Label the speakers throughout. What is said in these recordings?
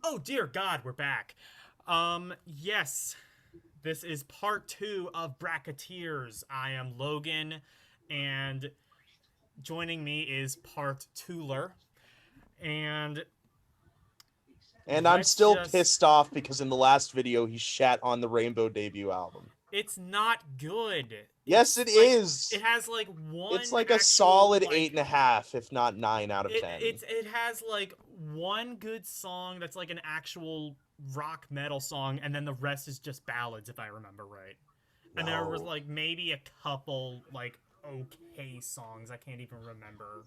Speaker 1: Oh dear God, we're back. Yes, this is part two of Bracketeers. I am Logan, and joining me is part twoler. And
Speaker 2: And I'm
Speaker 1: let's
Speaker 2: still
Speaker 1: just.
Speaker 2: pissed off because in the last video he shat on the Rainbow debut album.
Speaker 1: It's not good.
Speaker 2: Yes,
Speaker 1: It's
Speaker 2: it
Speaker 1: like
Speaker 2: is.
Speaker 1: it has like
Speaker 2: It's
Speaker 1: one
Speaker 2: like a
Speaker 1: actual
Speaker 2: solid eight
Speaker 1: like
Speaker 2: and a half, if not 9 out of 10.
Speaker 1: it has like one good song that's like an actual rock metal song, and then the rest is just ballads, if I remember right. And there was
Speaker 2: No.
Speaker 1: like maybe a couple like okay songs. I can't even remember.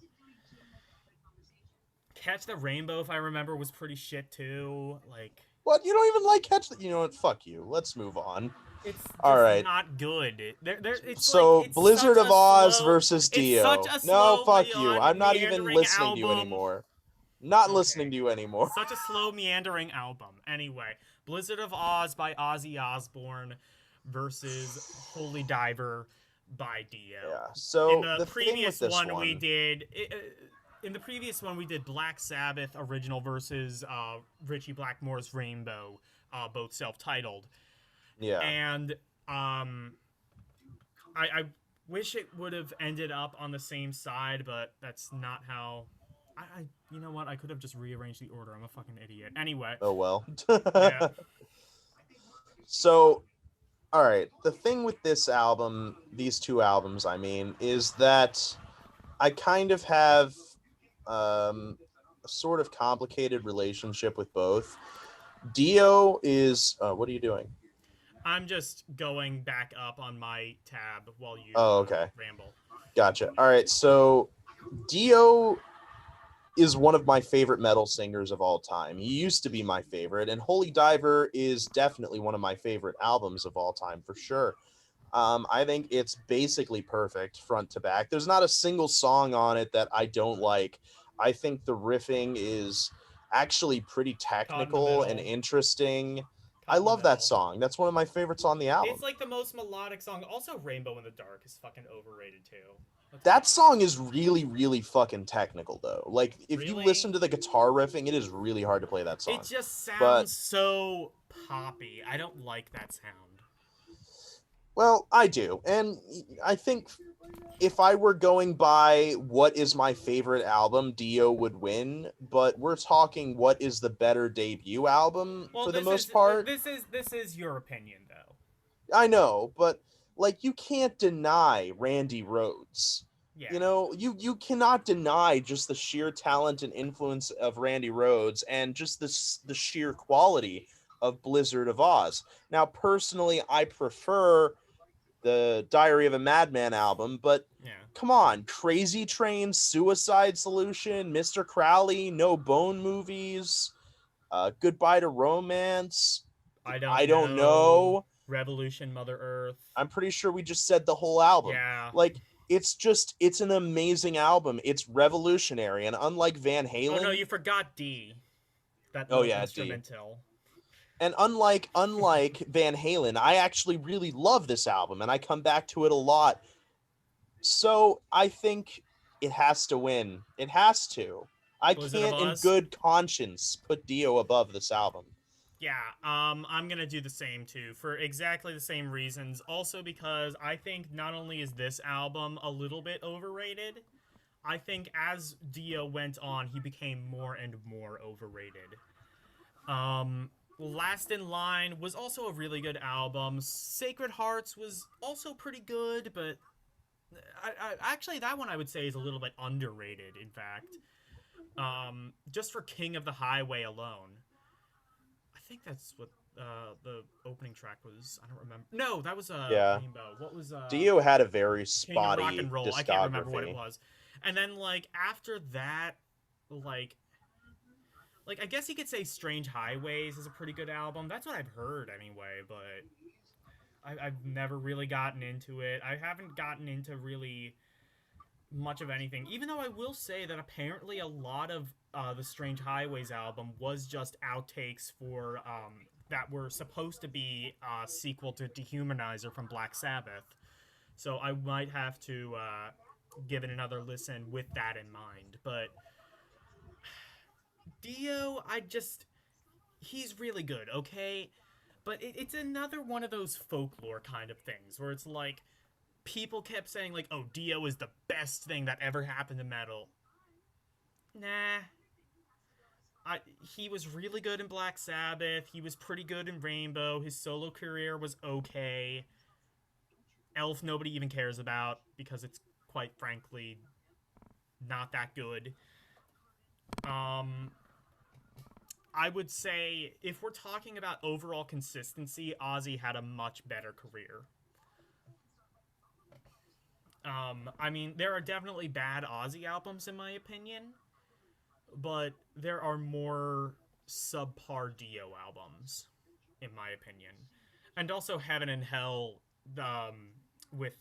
Speaker 1: Catch the Rainbow, if I remember, was pretty shit too. Like
Speaker 2: What? You don't even like Catch the... You know what? Fuck you. Let's move on.
Speaker 1: it's
Speaker 2: All
Speaker 1: just
Speaker 2: right.
Speaker 1: not good. It's like
Speaker 2: So, Blizzard of Oz versus
Speaker 1: it's such
Speaker 2: Dio.
Speaker 1: a
Speaker 2: No,
Speaker 1: slow
Speaker 2: fuck you. I'm not even
Speaker 1: meandering
Speaker 2: listening to you
Speaker 1: album.
Speaker 2: anymore. Not listening
Speaker 1: Okay.
Speaker 2: to you anymore.
Speaker 1: Such a slow meandering album. Anyway, Blizzard of Oz by Ozzy Osbourne versus Holy Diver by Dio.
Speaker 2: Yeah.
Speaker 1: In
Speaker 2: So,
Speaker 1: the
Speaker 2: the thing with
Speaker 1: previous
Speaker 2: this
Speaker 1: one we
Speaker 2: one...
Speaker 1: did in the previous one we did Black Sabbath original versus Richie Blackmore's Rainbow, both self-titled.
Speaker 2: Yeah.
Speaker 1: And I wish it would have ended up on the same side, but that's not how. You know what? I could have just rearranged the order. I'm a fucking idiot. Anyway,
Speaker 2: Oh, well.
Speaker 1: yeah.
Speaker 2: So, all right. The thing with this album, these two albums, I mean, is that I kind of have a sort of complicated relationship with both. Dio is. What are you doing?
Speaker 1: I'm just going back up on my tab while you
Speaker 2: Oh, okay.
Speaker 1: ramble.
Speaker 2: Gotcha. All right. So, Dio is one of my favorite metal singers of all time. He used to be my favorite, and Holy Diver is definitely one of my favorite albums of all time for sure. I think it's basically perfect front to back. There's not a single song on it that I don't like. I think the riffing is actually pretty
Speaker 1: Caught in the
Speaker 2: technical and
Speaker 1: middle.
Speaker 2: interesting. I
Speaker 1: Caught in the
Speaker 2: love that
Speaker 1: middle.
Speaker 2: song. That's one of my favorites on the
Speaker 1: It's
Speaker 2: album.
Speaker 1: like the most melodic song. Also, Rainbow in the Dark is fucking overrated too. Let's be
Speaker 2: That song
Speaker 1: honest.
Speaker 2: is really, really fucking technical, though. Like, if you listen
Speaker 1: Really?
Speaker 2: to the guitar riffing, it is really hard to play that
Speaker 1: It
Speaker 2: song.
Speaker 1: just
Speaker 2: But
Speaker 1: sounds so poppy. I don't like that sound.
Speaker 2: well, I do. And I think if I were going by what is my favorite album, Dio would win. But we're talking what is the better debut album
Speaker 1: Well,
Speaker 2: for the most part.
Speaker 1: this is your opinion though.
Speaker 2: I know, but like you can't deny Randy Rhoads.
Speaker 1: Yeah.
Speaker 2: You know, you cannot deny just the sheer talent and influence of Randy Rhoads and just the sheer quality of Blizzard of Oz. Now, personally, I prefer the Diary of a Madman album, but
Speaker 1: Yeah.
Speaker 2: come on, Crazy Train, Suicide Solution, Mr. Crowley, No Bone Movies, Goodbye to Romance.
Speaker 1: I don't
Speaker 2: I don't
Speaker 1: know.
Speaker 2: know.
Speaker 1: Revolution, Mother Earth.
Speaker 2: I'm pretty sure we just said the whole album.
Speaker 1: Yeah.
Speaker 2: Like, it's an amazing album. It's revolutionary, and unlike Van
Speaker 1: Oh no,
Speaker 2: Halen,
Speaker 1: you forgot D. That
Speaker 2: oh
Speaker 1: little
Speaker 2: yeah, D.
Speaker 1: instrumental.
Speaker 2: And unlike Van Halen, I actually really love this album, and I come back to it a lot. So I think it has to win. It has to. I
Speaker 1: Blizzard of
Speaker 2: can't, in
Speaker 1: Oz.
Speaker 2: good conscience, put Dio above this album.
Speaker 1: Yeah, I'm gonna do the same too for exactly the same reasons. Also because I think not only is this album a little bit overrated, I think as Dio went on, he became more and more overrated. Last in Line was also a really good album. Sacred Hearts was also pretty good, but actually that one I would say is a little bit underrated. In fact, just for King of the Highway alone, I think that's what the opening track was. I don't remember. No, that was
Speaker 2: Yeah.
Speaker 1: Rainbow. What was
Speaker 2: Dio had a very
Speaker 1: King of Rock
Speaker 2: spotty
Speaker 1: and Roll? I can't remember what it
Speaker 2: discography.
Speaker 1: was. And then like after that, like I guess you could say Strange Highways is a pretty good album. That's what I've heard anyway, but I've never really gotten into it. I haven't gotten into really much of anything, even though I will say that apparently a lot of the Strange Highways album was just outtakes for that were supposed to be a sequel to Dehumanizer from Black Sabbath. So I might have to give it another listen with that in mind. But Dio, I just he's really good, okay? But it's another one of those folklore kind of things where it's like people kept saying like, "Oh, Dio is the best thing that ever happened to metal." Nah, he was really good in Black Sabbath. He was pretty good in Rainbow. His solo career was okay. Elf, nobody even cares about because it's quite frankly not that good. Um, I would say if we're talking about overall consistency, Ozzy had a much better career. I mean, there are definitely bad Ozzy albums in my opinion, but there are more subpar Dio albums, in my opinion. And also Heaven and Hell, with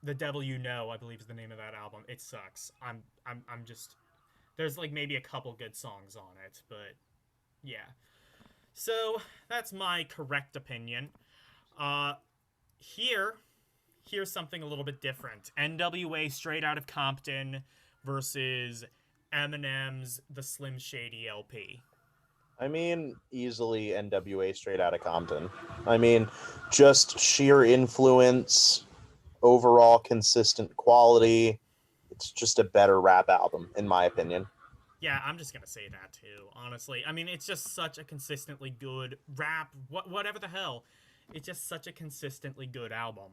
Speaker 1: the Devil You Know, I believe is the name of that album. It sucks. I'm just there's like maybe a couple good songs on it, but yeah. So that's my correct opinion. Uh, here, here's something a little bit different. NWA Straight Out of Compton versus Eminem's The Slim Shady LP.
Speaker 2: I mean, easily NWA Straight Outta Compton. I mean, just sheer influence, overall consistent quality. It's just a better rap album, in my opinion.
Speaker 1: Yeah, I'm just gonna say that too. Honestly, I mean, it's just such a consistently good rap. Whatever the hell, it's just such a consistently good album.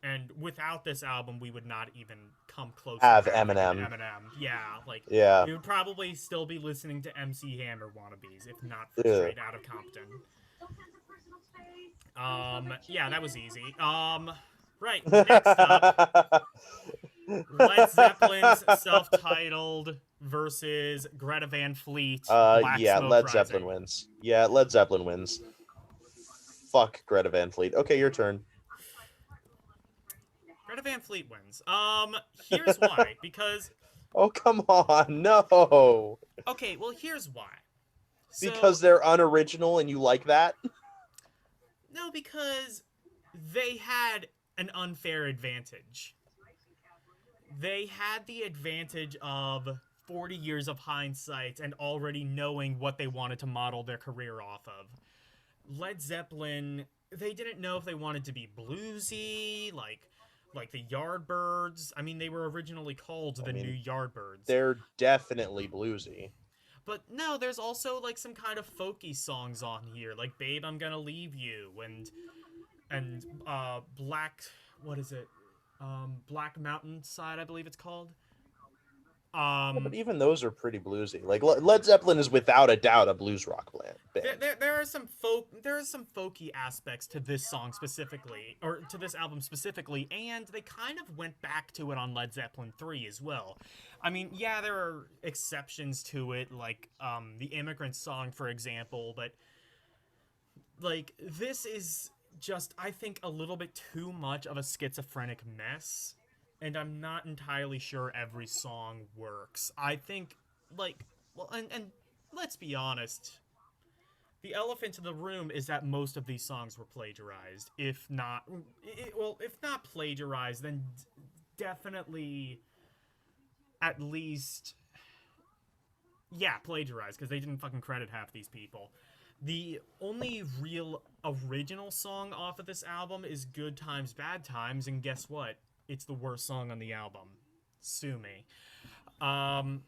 Speaker 1: And without this album, we would not even come close to
Speaker 2: Have
Speaker 1: having an
Speaker 2: Eminem.
Speaker 1: Eminem. Yeah, like
Speaker 2: Yeah.
Speaker 1: we would probably still be listening to MC Hammer wannabes if not for
Speaker 2: Ugh.
Speaker 1: Straight Out of Compton. Yeah, that was easy. Right, next up, Led Zeppelin's self-titled versus Greta Van Fleet, Black
Speaker 2: Yeah,
Speaker 1: Smoke
Speaker 2: Led Zeppelin
Speaker 1: Rising.
Speaker 2: wins. Yeah, Led Zeppelin wins. Fuck Greta Van Fleet. Okay, your turn.
Speaker 1: Greta Van Fleet wins. Here's why. Because
Speaker 2: Oh, come on. No.
Speaker 1: okay, well here's why. So
Speaker 2: Because they're unoriginal and you like that?
Speaker 1: no, because they had an unfair advantage. They had the advantage of 40 years of hindsight and already knowing what they wanted to model their career off of. Led Zeppelin, they didn't know if they wanted to be bluesy, like the Yardbirds. I mean, they were originally called
Speaker 2: I
Speaker 1: the New
Speaker 2: mean,
Speaker 1: Yardbirds.
Speaker 2: they're definitely bluesy.
Speaker 1: But no, there's also like some kind of folky songs on here, like "Babe, I'm Gonna Leave You" and Black, what is it? Black Mountain Side, I believe it's called.
Speaker 2: Yeah, but
Speaker 1: Um,
Speaker 2: even those are pretty bluesy. Like Led Zeppelin is without a doubt a blues rock band.
Speaker 1: there are some folky aspects to this song specifically, or to this album specifically, and they kind of went back to it on Led Zeppelin 3 as well. I mean, yeah, there are exceptions to it, like the Immigrant Song, for example, but like this is just, I think, a little bit too much of a schizophrenic mess, and I'm not entirely sure every song works. I think like well, and let's be honest, the elephant in the room is that most of these songs were plagiarized. If not, well, if not plagiarized, then definitely at least, yeah, plagiarized because they didn't fucking credit half these people. The only real original song off of this album is Good Times, Bad Times, and guess what? It's the worst song on the album. Sue me. Um,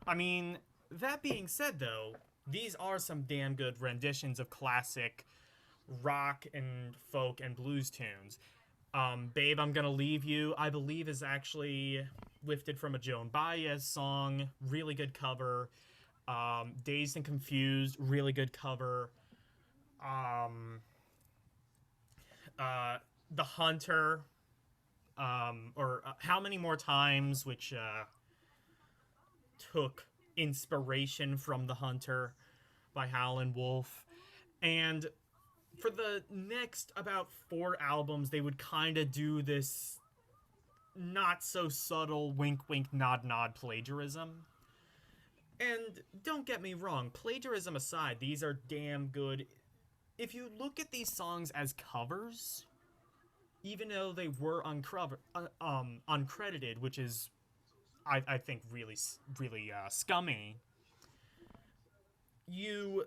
Speaker 1: I mean, that being said, though, these are some damn good renditions of classic rock and folk and blues tunes. Babe, I'm Gonna Leave You, I believe, is actually lifted from a Joan Baez song. Really good cover. Dazed and Confused, really good cover. Um, The Hunter, or How Many More Times, which took inspiration from The Hunter by Howlin' Wolf. And for the next about 4 albums, they would kind of do this not so subtle wink wink nod nod plagiarism. And don't get me wrong, plagiarism aside, these are damn good. If you look at these songs as covers, even though they were uncredited, which is, I think, really, really scummy. you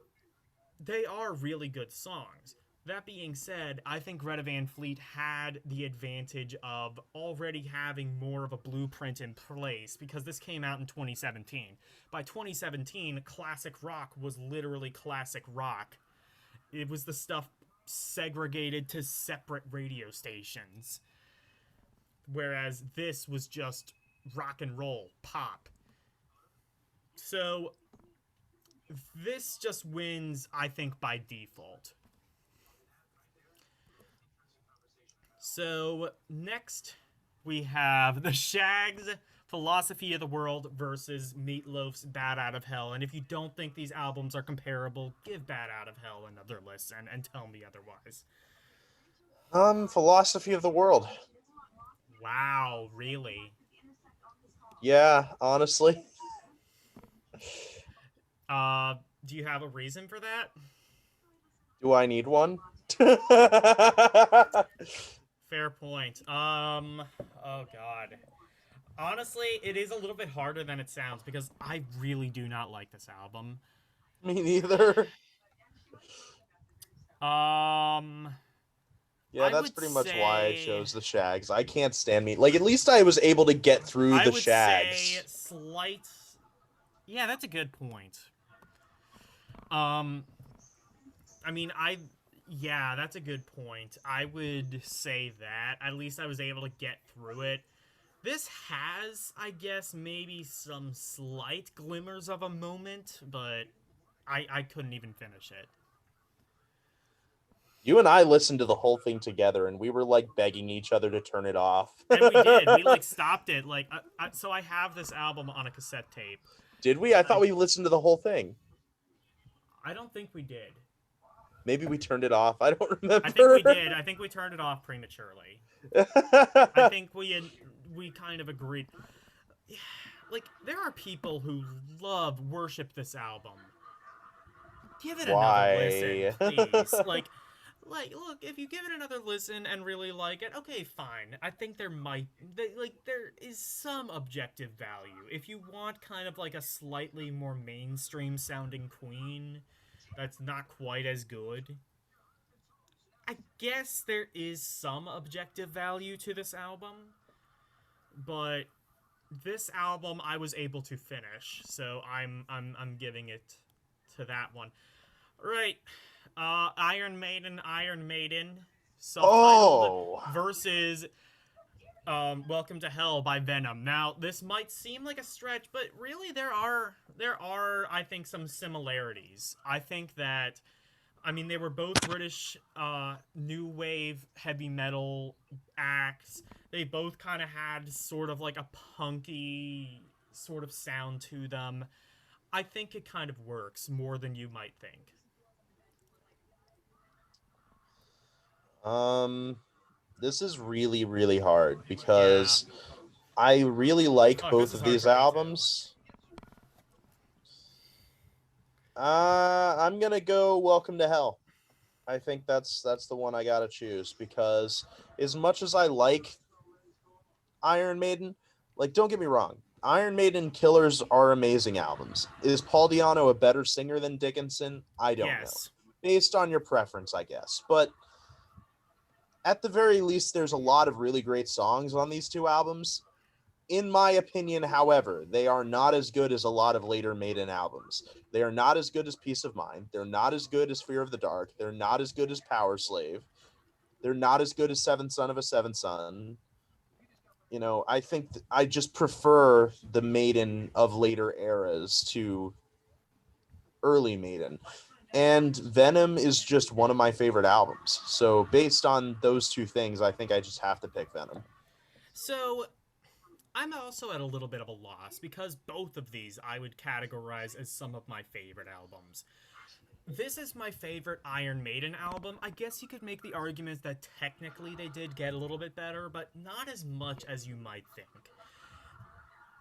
Speaker 1: they are really good songs. That being said, I think Greta Van Fleet had the advantage of already having more of a blueprint in place because this came out in 2017. By 2017, classic rock was literally classic rock. It was the stuff segregated to separate radio stations, whereas this was just rock and roll, pop. So this just wins, I think, by default. So next we have the Shag's Philosophy of the World versus Meatloaf's Bad Out of Hell. And if you don't think these albums are comparable, give Bad Out of Hell another listen and tell me otherwise.
Speaker 2: Philosophy of the World.
Speaker 1: Wow, really?
Speaker 2: Yeah, honestly.
Speaker 1: Uh, do you have a reason for that?
Speaker 2: Do I need one?
Speaker 1: Fair point. Oh god. Honestly, it is a little bit harder than it sounds because I really do not like this album.
Speaker 2: Me neither.
Speaker 1: Um,
Speaker 2: Yeah,
Speaker 1: I
Speaker 2: that's
Speaker 1: would
Speaker 2: pretty much why I
Speaker 1: say
Speaker 2: chose the Shags. I can't stand me. Like, at least I was able to get through
Speaker 1: I
Speaker 2: the
Speaker 1: would say
Speaker 2: Shags.
Speaker 1: slight. Yeah, that's a good point. Um, I mean, yeah, that's a good point. I would say that at least I was able to get through it. This has, I guess, maybe some slight glimmers of a moment, but I couldn't even finish it.
Speaker 2: You and I listened to the whole thing together, and we were like begging each other to turn it off.
Speaker 1: And we did. We like stopped it. Like, so I have this album on a cassette tape.
Speaker 2: Did we? I
Speaker 1: I
Speaker 2: thought we listened to the whole thing.
Speaker 1: I don't think we did.
Speaker 2: Maybe we turned it off. I don't
Speaker 1: I think we
Speaker 2: remember.
Speaker 1: did. I think we turned it off prematurely. I think we kind of agreed. Like there are people who worship this album. Give it another listen,
Speaker 2: Why?
Speaker 1: please. Look, if you give it another listen and really like it, okay, fine. I think there is some objective value. If you want kind of like a slightly more mainstream sounding Queen that's not quite as good, I guess there is some objective value to this album, but this album I was able to finish, so I'm giving it to that one. Right. Iron Maiden, self-titled
Speaker 2: Oh,
Speaker 1: versus Welcome to Hell by Venom. Now, this might seem like a stretch, but really there are I think some similarities. I think that I mean they were both British new wave heavy metal acts. They both kind of had sort of like a punky sort of sound to them. I think it kind of works more than you might think.
Speaker 2: um, this is really, really hard
Speaker 1: Yeah.
Speaker 2: because I really like
Speaker 1: Fuck, this
Speaker 2: both
Speaker 1: is
Speaker 2: of
Speaker 1: hard
Speaker 2: these
Speaker 1: for me too.
Speaker 2: albums. I'm gonna go Welcome to Hell. I think that's the one I gotta choose because as much as I like Iron Maiden, like don't get me wrong, Iron Maiden Killers are amazing albums. Is Paul Diano a better singer than Dickinson? I don't know.
Speaker 1: Yes.
Speaker 2: Based on your preference, I guess. But at the very least, there's a lot of really great songs on these two albums. In my opinion, however, they are not as good as a lot of later Maiden albums. They are not as good as Peace of Mind. They're not as good as Fear of the Dark. They're not as good as Power Slave. They're not as good as Seventh Son of a Seventh Son. You know, I think I just prefer the Maiden of later eras to early Maiden. And Venom is just one of my favorite albums. So based on those two things, I think I just have to pick Venom.
Speaker 1: So I'm also at a little bit of a loss because both of these I would categorize as some of my favorite albums. This is my favorite Iron Maiden album. I guess you could make the argument that technically they did get a little bit better, but not as much as you might think.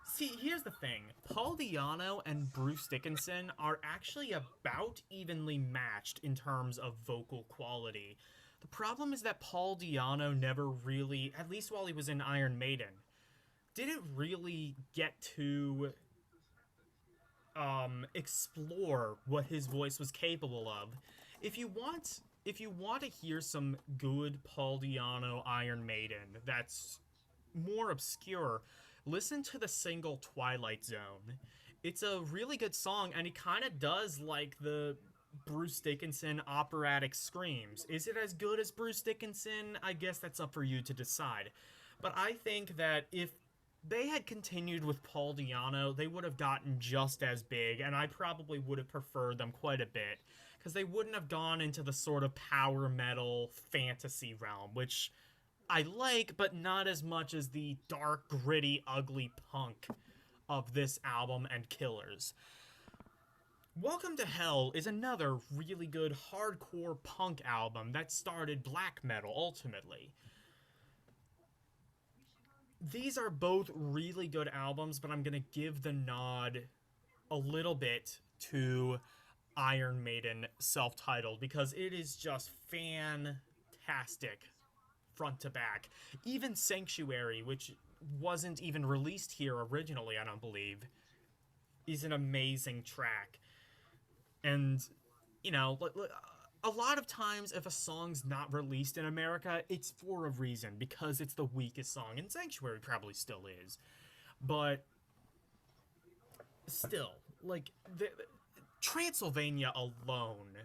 Speaker 1: See, here's the thing. Paul Diano and Bruce Dickinson are actually about evenly matched in terms of vocal quality. The problem is that Paul Diano never really, at least while he was in Iron Maiden, didn't really get to explore what his voice was capable of. If you want to hear some good Paul Di'Anno Iron Maiden that's more obscure, listen to the single Twilight Zone. It's a really good song, and it kind of does like the Bruce Dickinson operatic screams. Is it as good as Bruce Dickinson? I guess that's up for you to decide. But I think that if they had continued with Paul Di'Anno, they would have gotten just as big, and I probably would have preferred them quite a bit because they wouldn't have gone into the sort of power metal fantasy realm, which I like, but not as much as the dark, gritty, ugly punk of this album and Killers. Welcome to Hell is another really good hardcore punk album that started black metal ultimately. These are both really good albums, but I'm going to give the nod a little bit to Iron Maiden self titled because it is just fantastic front to back. Even Sanctuary, which wasn't even released here originally, I don't believe, is an amazing track. And, you know, a lot of times if a song's not released in America, it's for a reason because it's the weakest song, and Sanctuary probably still is. But still, like, Transylvania alone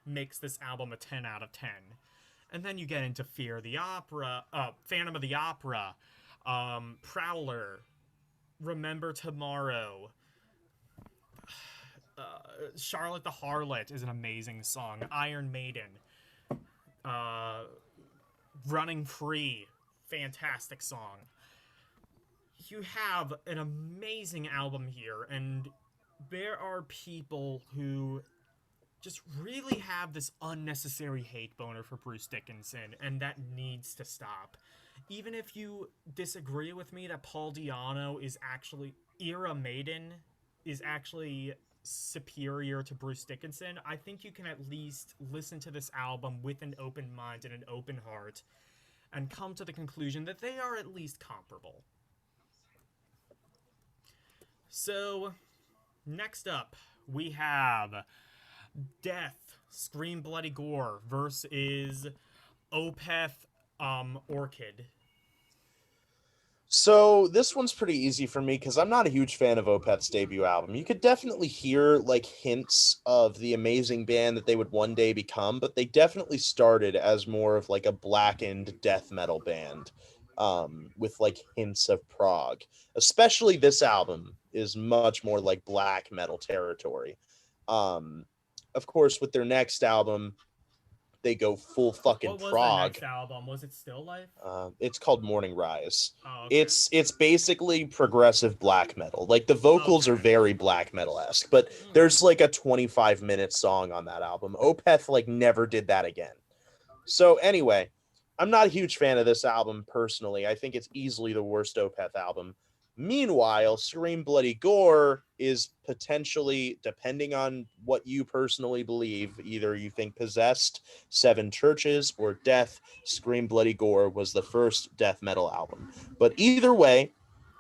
Speaker 1: makes this album a 10 out of 10. And then you get into Fear the Opera, Phantom of the Opera, Prowler, Remember Tomorrow. Charlotte the Harlot is an amazing song. Iron Maiden. Uh, Running Free, fantastic song. You have an amazing album here, and there are people who just really have this unnecessary hate boner for Bruce Dickinson, and that needs to stop. Even if you disagree with me that Paul Di'Anno is actually era Maiden is actually superior to Bruce Dickinson, I think you can at least listen to this album with an open mind and an open heart and come to the conclusion that they are at least comparable. So, next up, we have Death, Scream Bloody Gore versus Opeth Orchid.
Speaker 2: So this one's pretty easy for me because I'm not a huge fan of Opeth's debut album. You could definitely hear like hints of the amazing band that they would one day become, but they definitely started as more of like a blackened death metal band, with like hints of prog. Especially this album is much more like black metal territory. Um, of course, with their next album, they go full fucking
Speaker 1: What was their
Speaker 2: prog.
Speaker 1: next album? Was it Still Life?
Speaker 2: It's called Morning Rise.
Speaker 1: Oh, okay.
Speaker 2: It's basically progressive black metal. Like the vocals are
Speaker 1: Okay.
Speaker 2: very black metal-esque, but
Speaker 1: Okay.
Speaker 2: there's like a 25-minute song on that album. Opeth like never did that again. So anyway, I'm not a huge fan of this album personally. I think it's easily the worst Opeth album. Meanwhile, Scream Bloody Gore is potentially, depending on what you personally believe, either you think Possessed, Seven Churches, or Death, Scream Bloody Gore was the first death metal album. But either way,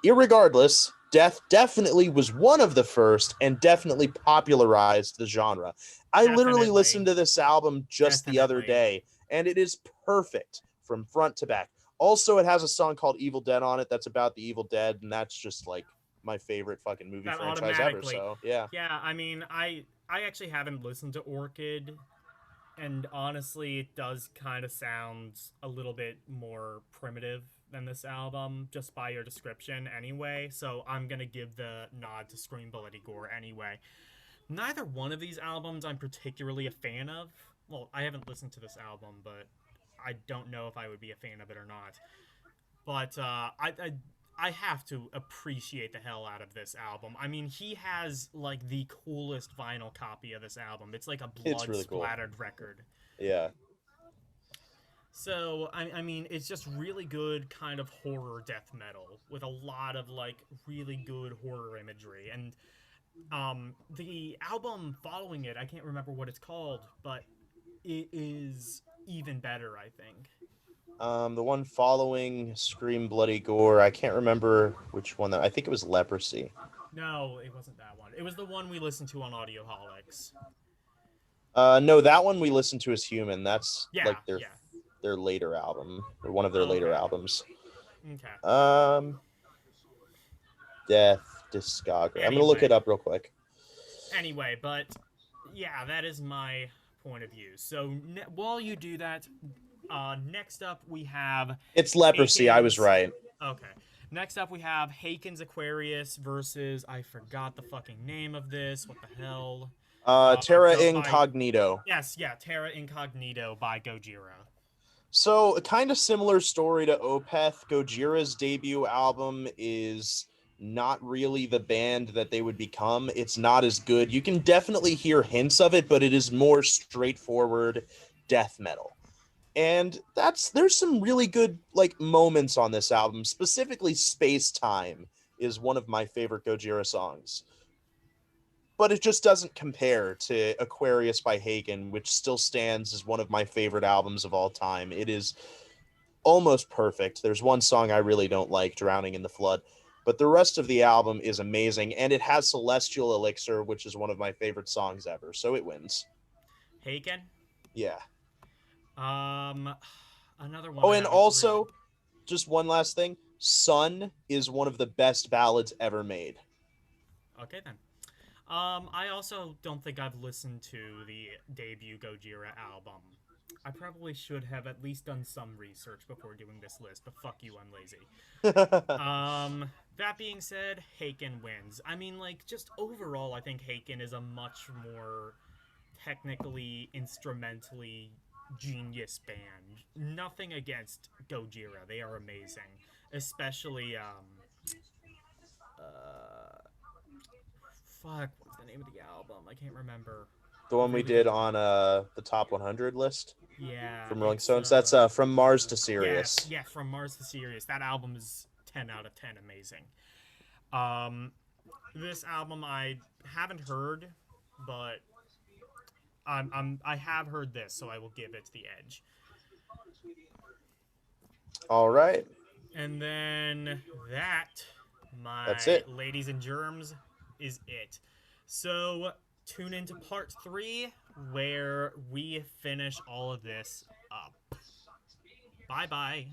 Speaker 2: irregardless, Death definitely was one of the first and definitely popularized the genre. I literally listened
Speaker 1: Definitely.
Speaker 2: to this album just the other
Speaker 1: Definitely.
Speaker 2: day, and it is perfect from front to back. Also, it has a song called Evil Dead on it that's about the Evil Dead, and that's just like my favorite fucking movie
Speaker 1: That
Speaker 2: franchise ever.
Speaker 1: automatically.
Speaker 2: So yeah,
Speaker 1: Yeah, I mean, I actually haven't listened to Orchid, and honestly, it does kind of sound a little bit more primitive than this album, just by your description anyway, so I'm gonna give the nod to Scream Bloody Gore anyway. Neither one of these albums I'm particularly a fan of. Well, I haven't listened to this album, but I don't know if I would be a fan of it or not. But I have to appreciate the hell out of this album. I mean, he has like the coolest vinyl copy of this album. It's like a
Speaker 2: it's
Speaker 1: blood
Speaker 2: really cool.
Speaker 1: splattered record.
Speaker 2: Yeah.
Speaker 1: So I mean, it's just really good kind of horror death metal with a lot of like really good horror imagery. And the album following it, I can't remember what it's called, but it is even better, I think.
Speaker 2: The one following Scream Bloody Gore, I can't remember which one. I think it was Leprosy.
Speaker 1: No, it wasn't that one. It was the one we listened to on Audioholics.
Speaker 2: No, that one we listened to as Human. That's
Speaker 1: Yeah,
Speaker 2: like
Speaker 1: yeah.
Speaker 2: their later album or one of their later
Speaker 1: Okay.
Speaker 2: albums.
Speaker 1: Okay.
Speaker 2: Um, Death Discography. I'm gonna look it
Speaker 1: Anyway,
Speaker 2: up real quick.
Speaker 1: but yeah, that is my point of view. So while you do that, next up we have
Speaker 2: It's Leprosy. I was
Speaker 1: Haken's.
Speaker 2: right.
Speaker 1: Okay. Next up we have Haken's Aquarius versus I forgot the fucking name of this. What the hell?
Speaker 2: Terra
Speaker 1: Go by
Speaker 2: Incognito.
Speaker 1: Yes, yeah, Terra Incognito by Gojira.
Speaker 2: So, a kind of similar story to Opeth. Gojira's debut album is not really the band that they would become. It's not as good. You can definitely hear hints of it, but it is more straightforward death metal. And there's some really good like moments on this album. Specifically, Space Time is one of my favorite Gojira songs. But it just doesn't compare to Aquarius by Haken, which still stands as one of my favorite albums of all time. It is almost perfect. There's one song I really don't like, Drowning in the Flood, but the rest of the album is amazing, and it has Celestial Elixir, which is one of my favorite songs ever, so it wins.
Speaker 1: Haken.
Speaker 2: Yeah.
Speaker 1: Um, another one
Speaker 2: Oh,
Speaker 1: I
Speaker 2: and
Speaker 1: haven't really.
Speaker 2: also, just one last thing, Sun is one of the best ballads ever made.
Speaker 1: Okay then. I also don't think I've listened to the debut Gojira album. I probably should have at least done some research before doing this list, but fuck you, I'm lazy. That being said, Haken wins. I mean, like, just overall, I think Haken is a much more technically, instrumentally genius band. Nothing against Gojira, they are amazing. Especially, fuck, what's the name of the album? I can't remember.
Speaker 2: The
Speaker 1: A
Speaker 2: one we
Speaker 1: really
Speaker 2: did
Speaker 1: good.
Speaker 2: on the top 100 list
Speaker 1: Yeah,
Speaker 2: from Rolling
Speaker 1: it's
Speaker 2: Stones. That's From Mars to
Speaker 1: yes,
Speaker 2: Sirius.
Speaker 1: yeah, From Mars to Sirius. That album is 10 out of 10 amazing. Um this album I haven't heard, but I have heard this, so I will give it the edge.
Speaker 2: All right.
Speaker 1: And then that,
Speaker 2: That's
Speaker 1: my
Speaker 2: it.
Speaker 1: ladies and germs, is it. So tune into part 3 where we finish all of this up. Bye bye.